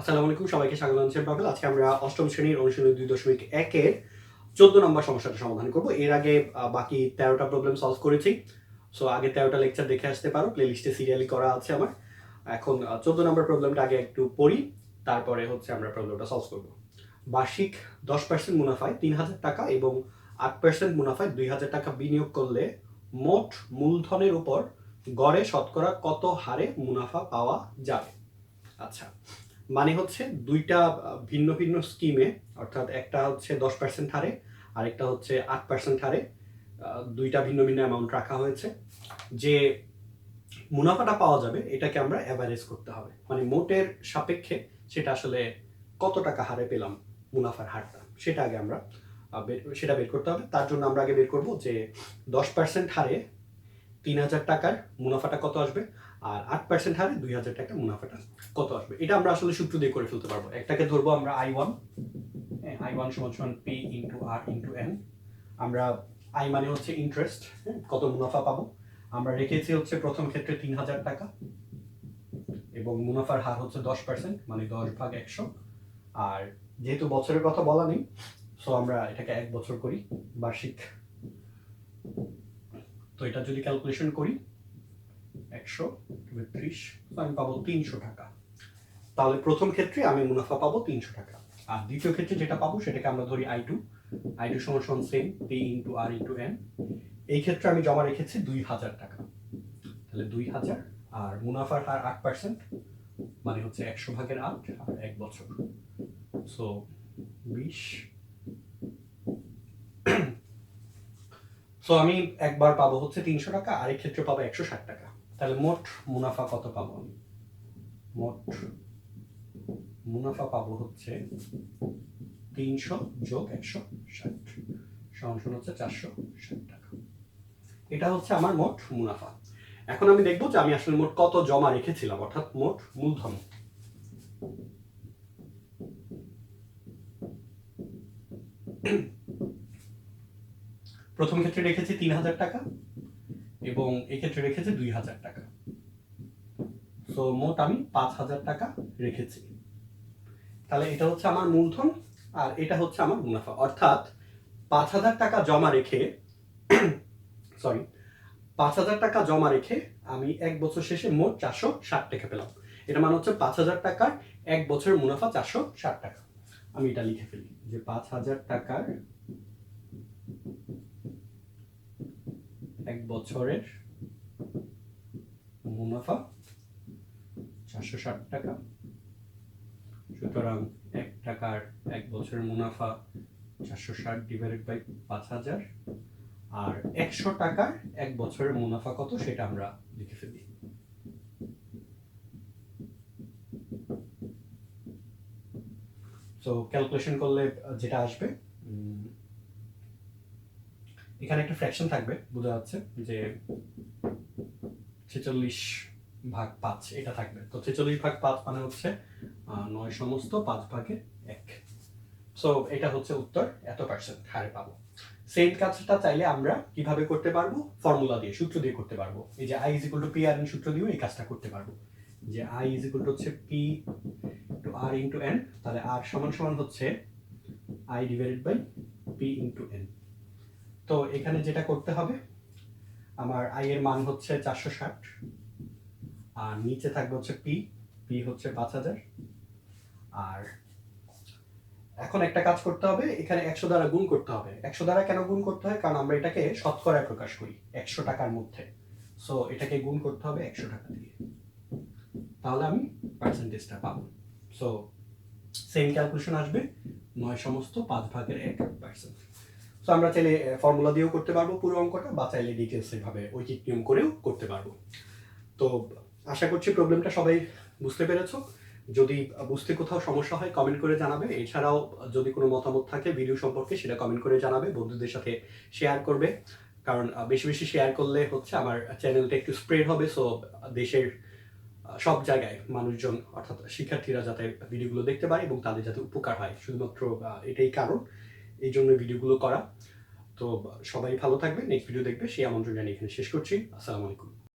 আসসালামু আলাইকুম, সবাইকে স্বাগত জানাচ্ছি। আজকে আমরা অষ্টম শ্রেণীর অনুশীলনী 2.1 14 নম্বর সমস্যাটা সমাধান করব। এর আগে বাকি 13টা প্রবলেম সলভ করেছি। সো আগে 13টা লেকচার দেখে আসতে পারো, প্লেলিস্টে সিরিয়ালি করা আছে আমার। এখন 14 নম্বর প্রবলেমটা আগে একটু পড়ি, তারপরে হচ্ছে আমরা প্রবলেমটা সলভ করব। বার্ষিক 10% মুনাফায় 3000 টাকা এবং 8% মুনাফায় 2000 টাকা বিনিয়োগ করলে মোট মূলধনের উপর গড়ে শতকরা কত হারে মুনাফা পাওয়া যাবে? আচ্ছা, মানে হচ্ছে দুইটা ভিন্ন ভিন্ন স্কিমে, অর্থাৎ একটা হচ্ছে 10% হারে, আরেকটা হচ্ছে 8% হারে, দুইটা ভিন্ন ভিন্ন অ্যামাউন্ট রাখা হয়েছে। যে মুনাফাটা পাওয়া যাবে এটাকে আমরা অ্যাভারেজ করতে হবে, মানে মোটের সাপেক্ষে সেটা আসলে কত টাকা হারে পেলাম মুনাফার হারটা, সেটা আগে আমরা সেটা বের করতে হবে। তার জন্য আমরা আগে বের করব যে 10% হারে 3000 টাকার মুনাফাটা কত আসবে, আর 8% হারে 2000 টাকা মুনাফাটা কত আসবে। এটা আমরা আসলে সূত্র দিয়ে করে ফেলতে পারবো। একটাকে ধরবো আমরা I1 সমান P into R into N। আমরা I মানে হচ্ছে ইন্টারেস্ট, কত মুনাফা পাবো। আমরা রেখেছি হচ্ছে প্রথম ক্ষেত্রে 3000 টাকা এবং মুনাফার হার হচ্ছে 10%, মানে 10/100। আর যেহেতু বছরের কথা বলা নেই, সো আমরা এটাকে 1 বছর করি, বার্ষিক। তো এটা যদি ক্যালকুলেশন করি 130, আমি পাবো 300 টাকা। তাহলে প্রথম ক্ষেত্রে আমি মুনাফা পাবো 300 টাকা। আর দ্বিতীয় ক্ষেত্রে যেটা পাবো সেটাকে আমরা ধরি I2 সমান same P into R into N। এই ক্ষেত্রে আমি জমা রেখেছি 2000 টাকা, তাহলে 2000, আর মুনাফার হার 8%, মানে হচ্ছে 100/8 আর 1 বছর, সো 20। সো আমি একবার পাবো হচ্ছে 300 টাকা, আরেক ক্ষেত্রে পাবো 160 টাকা। তাহলে মোট মুনাফা কত পাবো আমি? মোট মুনাফা পাবো হচ্ছে 300 যোগ 160 সমান হচ্ছে 460 টাকা। এটা হচ্ছে আমার মোট মুনাফা। এখন আমি দেখবো যে আমি আসলে মোট কত জমা রেখেছিলাম, অর্থাৎ মোট মূলধন। প্রথম ক্ষেত্রে রেখেছি 3000 টাকা এবং এই ক্ষেত্রে রেখেছি 2000 টাকা। সো মোট আমি 5000 টাকা রেখেছি। তাহলে এটা হচ্ছে আমার মূলধন আর এটা হচ্ছে আমার মুনাফা। অর্থাৎ 5000 টাকা জমা রেখে 5000 টাকা জমা রেখে আমি 1 বছর শেষে মোট 460 টাকা পেলাম। এটা মানে হচ্ছে 5000 টাকার 1 বছরের মুনাফা 460 টাকা। আমি এটা লিখে ফেলি যে 5000 টাকার 1 বছরের মুনাফা 460 টাকা। সুতরাং 1 টাকার 1 বছরের মুনাফা 460 ডিভাইডেড বাই 5000, আর 100 টাকার 1 বছরের মুনাফা কত সেটা আমরা লিখে ফেলি। সো ক্যালকুলেশন করলে যেটা আসবে, এখানে একটা ফ্র্যাকশন থাকবে, বোঝা যাচ্ছে যে 46/5 এটা থাকবে। তো 46/5 মানে হচ্ছে 9/5/1। সো এটা হচ্ছে উত্তর, এত পার্সেন্ট হারে পাবো। সেম কাজটা চাইলে আমরা কিভাবে করতে পারবো? ফর্মুলা দিয়ে, সূত্র দিয়ে করতে পারবো। এই যে I = P R N সূত্র দিয়েও এই কাজটা করতে পারবো, যে I হচ্ছে P * R * N। তাহলে R সমান হচ্ছে I divided by P * N। তো এখানে যেটা করতে হবে, আমার I এর মান হচ্ছে 460, আর নিচে থাকবে হচ্ছে P হচ্ছে 5000। আর এখন একটা কাজ করতে হবে, এখানে 100 দ্বারা গুণ করতে হবে। 100 দ্বারা কেন গুণ করতে হয়? কারণ আমরা এটাকে শতকরায় প্রকাশ করি 100 টাকার মধ্যে। সো এটাকে গুণ করতে হবে 100 টাকা দিয়ে, তাহলে আমি পার্সেন্টেজটা পাবো। সো সেম ক্যালকুলেশন আসবে 9/5/1%। সো আমরা চাইলে ফর্মুলা দিয়েও করতে পারবো পুরো অঙ্কটা, বা চাইলে ডিটেলস এভাবে ঐকিক নিয়ম করেও করতে পারবো। তো আশা করছি প্রবলেমটা সবাই বুঝতে পেরেছো। যদি বুঝতে কোথাও সমস্যা হয় কমেন্ট করে জানাবে। এছাড়াও যদি কোনো মতামত থাকে ভিডিও সম্পর্কে সেটা কমেন্ট করে জানাবে, বন্ধুদের সাথে শেয়ার করবে। কারণ বেশি বেশি শেয়ার করলে হচ্ছে আমার চ্যানেলটা একটু স্প্রেড হবে। সো দেশের সব জায়গায় মানুষজন, অর্থাৎ শিক্ষার্থীরা যাতে ভিডিওগুলো দেখতে পারে এবং তাদের যাতে উপকার হয়, শুধুমাত্র এটাই কারণ, এই জন্য ভিডিওগুলো করা। তো সবাই ভালো থাকবে, নেক্সট ভিডিও দেখবে সেই আমন্ত্রণ জানিয়ে এখানে শেষ করছি। আসসালামু আলাইকুম।